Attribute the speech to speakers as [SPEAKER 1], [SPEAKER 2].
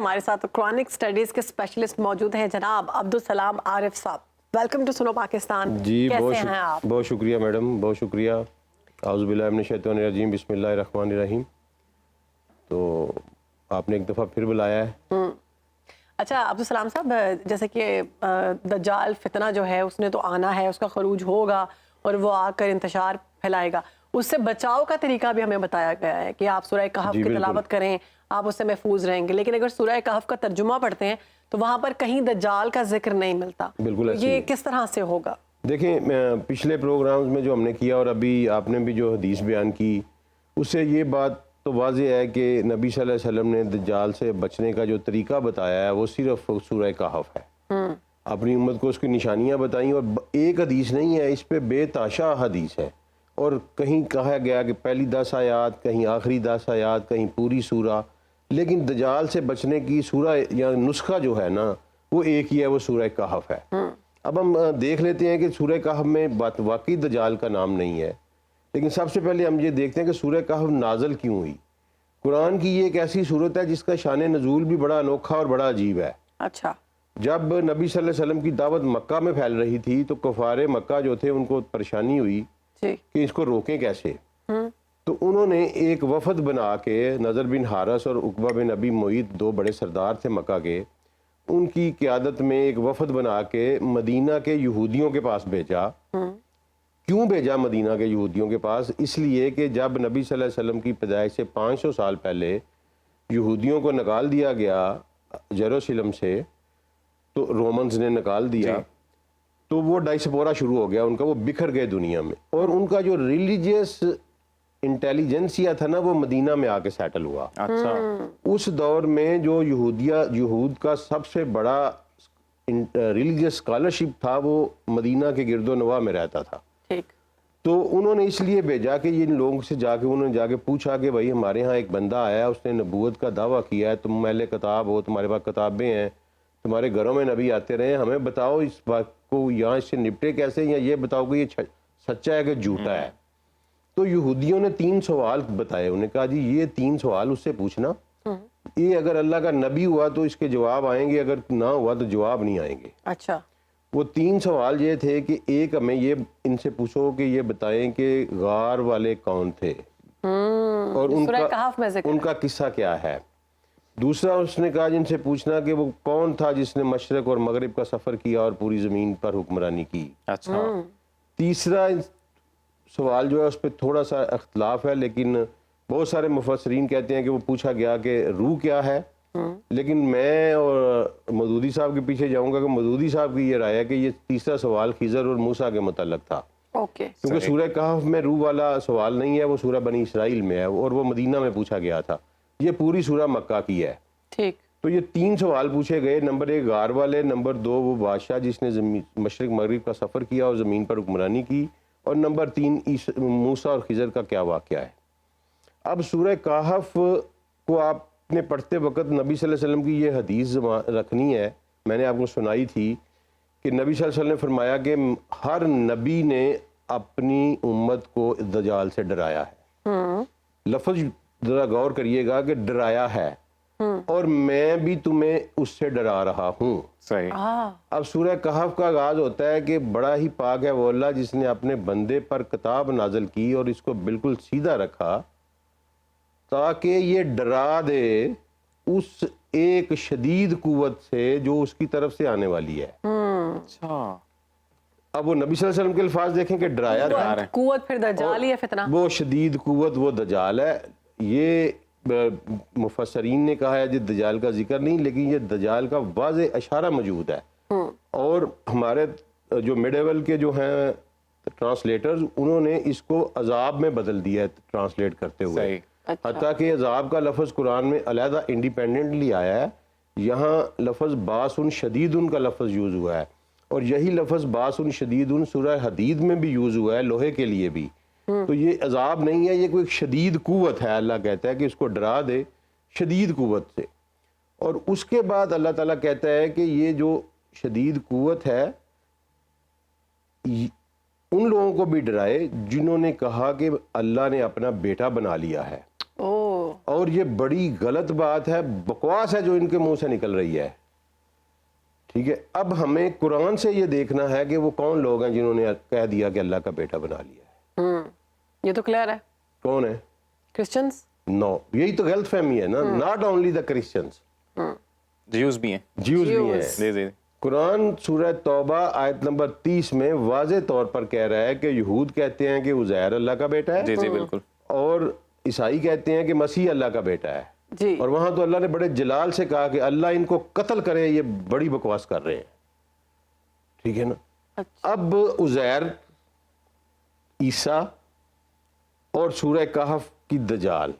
[SPEAKER 1] ہمارے ساتھ Quranic studies کے اسپیشلسٹ موجود ہیں جناب عبدالسلام عارف صاحب. ویلکم ٹو سنو پاکستان.
[SPEAKER 2] جی
[SPEAKER 1] کیسے ہیں آپ؟
[SPEAKER 2] بہت شکریہ میڈم, بہت شکریہ. اعوذ باللہ من الشیطان الرجیم, بسم اللہ الرحمن الرحیم. تو آپ نے ایک دفعہ پھر بلایا ہے.
[SPEAKER 1] اچھا عبدالسلام صاحب, جیسے کہ دجال فتنہ جو ہے اس نے تو آنا ہے, اس کا خروج ہوگا اور وہ آ کر انتشار پھیلائے گا. اس سے بچاؤ کا طریقہ بھی ہمیں بتایا گیا ہے کہ آپ سورہ کہف کی تلاوت کریں, آپ اس سے محفوظ رہیں گے. لیکن اگر سورہ کہف کا ترجمہ پڑھتے ہیں تو وہاں پر کہیں دجال کا ذکر نہیں ملتا.
[SPEAKER 2] بالکل
[SPEAKER 1] یہ کس طرح سے ہوگا؟
[SPEAKER 2] دیکھیں, پچھلے پروگرامز میں جو ہم نے کیا اور ابھی آپ نے بھی جو حدیث بیان کی, اس سے یہ بات تو واضح ہے کہ نبی صلی اللہ علیہ وسلم نے دجال سے بچنے کا جو طریقہ بتایا ہے وہ صرف سورہ کہف ہے. اپنی امت کو اس کی نشانیاں بتائیں, اور ایک حدیث نہیں ہے, اس پہ بے تحاشا حدیث ہے. اور کہیں کہا گیا کہ پہلی 10 آیات, کہیں آخری 10 آیات, کہیں پوری سورہ. لیکن دجال سے بچنے کی سورہ یا نسخہ جو ہے نا وہ ایک ہی ہے, وہ سورہ کہف ہے. اب ہم دیکھ لیتے ہیں کہ سورہ کہف میں واقعی دجال کا نام نہیں ہے. لیکن سب سے پہلے ہم یہ دیکھتے ہیں کہ سورہ کہف نازل کیوں ہوئی. قرآن کی یہ ایک ایسی صورت ہے جس کا شان نزول بھی بڑا انوکھا اور بڑا عجیب ہے.
[SPEAKER 1] اچھا.
[SPEAKER 2] جب نبی صلی اللہ علیہ وسلم کی دعوت مکہ میں پھیل رہی تھی تو کفار مکہ جو تھے ان کو پریشانی ہوئی کہ اس کو روکیں کیسے. تو انہوں نے ایک وفد بنا کے, نضر بن حارث اور عقبہ بن ابی معیط 2 بڑے سردار تھے مکہ کے, ان کی قیادت میں ایک وفد بنا کے مدینہ کے یہودیوں کے پاس بھیجا. کیوں بھیجا مدینہ کے یہودیوں کے پاس؟ اس لیے کہ جب نبی صلی اللہ علیہ وسلم کی پیدائش سے 500 سال پہلے یہودیوں کو نکال دیا گیا یروشلم سے, تو رومنز نے نکال دیا, تو وہ ڈائسپورا شروع ہو گیا ان کا, وہ بکھر گئے دنیا میں. اور ان کا جو ریلیجیس انٹیلیجنسیا تھا نا وہ مدینہ میں آ کے سیٹل ہوا.
[SPEAKER 3] اچھا.
[SPEAKER 2] اس دور میں جو یہود کا سب سے بڑا ریلیجیس اسکالرشپ تھا وہ مدینہ کے گرد و نواح میں رہتا تھا. تو انہوں نے اس لیے بھیجا کہ ان لوگوں سے انہوں نے جا کے پوچھا کہ بھائی ہمارے ہاں ایک بندہ آیا, اس نے نبوت کا دعویٰ کیا ہے, تم اہل کتاب ہو, تمہارے پاس کتابیں ہیں, تمہارے گھروں میں نبی آتے رہے, ہمیں بتاؤ اس بات کو یہاں اس سے نپٹے کیسے, یا یہ بتاؤ کہ یہ سچا ہے کہ جھوٹا ہے. تو یہودیوں نے 3 سوال بتائے. انہوں نے کہا جی یہ 3 سوال اس سے پوچھنا, یہ اگر اللہ کا نبی ہوا تو اس کے جواب آئیں گے, اگر نہ ہوا تو جواب نہیں آئیں گے.
[SPEAKER 1] اچھا.
[SPEAKER 2] وہ 3 سوال یہ تھے کہ ایک ہمیں یہ ان سے پوچھو کہ یہ بتائیں کہ غار والے کون تھے اور ان کا قصہ کیا ہے. دوسرا اس نے کہا جن سے پوچھنا کہ وہ کون تھا جس نے مشرق اور مغرب کا سفر کیا اور پوری زمین پر حکمرانی کی.
[SPEAKER 3] اچھا.
[SPEAKER 2] تیسرا سوال جو ہے اس پہ تھوڑا سا اختلاف ہے, لیکن بہت سارے مفسرین کہتے ہیں کہ وہ پوچھا گیا کہ روح کیا ہے. لیکن میں اور مودودی صاحب کے پیچھے جاؤں گا کہ مودودی صاحب کی یہ رائے ہے کہ یہ تیسرا سوال خضر اور موسیٰ کے متعلق تھا. کیونکہ سورہ کہف میں روح والا سوال نہیں ہے, وہ سورہ بنی اسرائیل میں ہے اور وہ مدینہ میں پوچھا گیا تھا. یہ پوری سورہ مکہ کی ہے. تو یہ 3 سوال پوچھے گئے. نمبر 1 غار والے, نمبر 2 وہ بادشاہ جس نے مشرق مغرب کا سفر کیا اور زمین پر حکمرانی کی, اور نمبر 3 موسیٰ اور خضر کا کیا واقعہ ہے. اب سورہ کہف کو آپ نے پڑھتے وقت نبی صلی اللہ علیہ وسلم کی یہ حدیث رکھنی ہے. میں نے آپ کو سنائی تھی کہ نبی صلی اللہ علیہ وسلم نے فرمایا کہ ہر نبی نے اپنی امت کو دجال سے ڈرایا ہے. لفظ ذرا غور کریے گا کہ ڈرایا ہے, اور میں بھی تمہیں اس سے ڈرا رہا ہوں.
[SPEAKER 3] صحیح.
[SPEAKER 2] اب سورہ کہف کا آغاز ہوتا ہے کہ بڑا ہی پاک ہے وہ اللہ جس نے اپنے بندے پر کتاب نازل کی اور اس کو بالکل سیدھا رکھا تاکہ یہ ڈرا دے اس ایک شدید قوت سے جو اس کی طرف سے آنے والی ہے.
[SPEAKER 3] اچھا.
[SPEAKER 2] اب وہ نبی صلی اللہ علیہ وسلم کے الفاظ دیکھیں کہ ڈرایا تھا.
[SPEAKER 1] قوت پھر دجال ہی ہے فتنہ. وہ
[SPEAKER 2] شدید قوت وہ دجال ہے. یہ مفسرین نے کہا ہے جی دجال کا ذکر نہیں, لیکن یہ دجال کا واضح اشارہ موجود ہے. اور ہمارے جو میڈیول کے جو ہیں ٹرانسلیٹرز, انہوں نے اس کو عذاب میں بدل دیا ہے ٹرانسلیٹ کرتے ہوئے. حتیٰ کہ عذاب کا لفظ قرآن میں علیحدہ انڈیپینڈنٹلی آیا ہے. یہاں لفظ باسن شدیدن کا لفظ یوز ہوا ہے, اور یہی لفظ باسن شدیدن سورہ حدید میں بھی یوز ہوا ہے لوہے کے لیے بھی. تو یہ عذاب نہیں ہے, یہ کوئی شدید قوت ہے. اللہ کہتا ہے کہ اس کو ڈرا دے شدید قوت سے. اور اس کے بعد اللہ تعالیٰ کہتا ہے کہ یہ جو شدید قوت ہے ان لوگوں کو بھی ڈرائے جنہوں نے کہا کہ اللہ نے اپنا بیٹا بنا لیا ہے. اور یہ بڑی غلط بات ہے, بکواس ہے جو ان کے منہ سے نکل رہی ہے. ٹھیک ہے, اب ہمیں قرآن سے یہ دیکھنا ہے کہ وہ کون لوگ ہیں جنہوں نے کہہ دیا کہ اللہ کا بیٹا بنا لیا ہے.
[SPEAKER 1] یہ تو کلیئر ہے,
[SPEAKER 2] کون ہے؟
[SPEAKER 1] کرسچنز.
[SPEAKER 2] نو, یہی تو غلط فہمی ہے نا. Not only the Christians,
[SPEAKER 3] Jews بھی ہیں.
[SPEAKER 2] جیوز بھی ہیں.
[SPEAKER 3] جی جی.
[SPEAKER 2] قرآن سورہ توبہ آیت نمبر 30 میں واضح طور پر کہہ رہا ہے کہ یہود کہتے ہیں کہ عزیر اللہ کا بیٹا ہے,
[SPEAKER 3] جی جی بالکل,
[SPEAKER 2] اور عیسائی کہتے ہیں کہ مسیح اللہ کا بیٹا ہے.
[SPEAKER 1] جی,
[SPEAKER 2] اور وہاں تو اللہ نے بڑے جلال سے کہا کہ اللہ ان کو قتل کرے, یہ بڑی بکواس کر رہے ہیں. ٹھیک ہے نا. اب عزیر, عیسیٰ اور سورہ کہف کی دجال,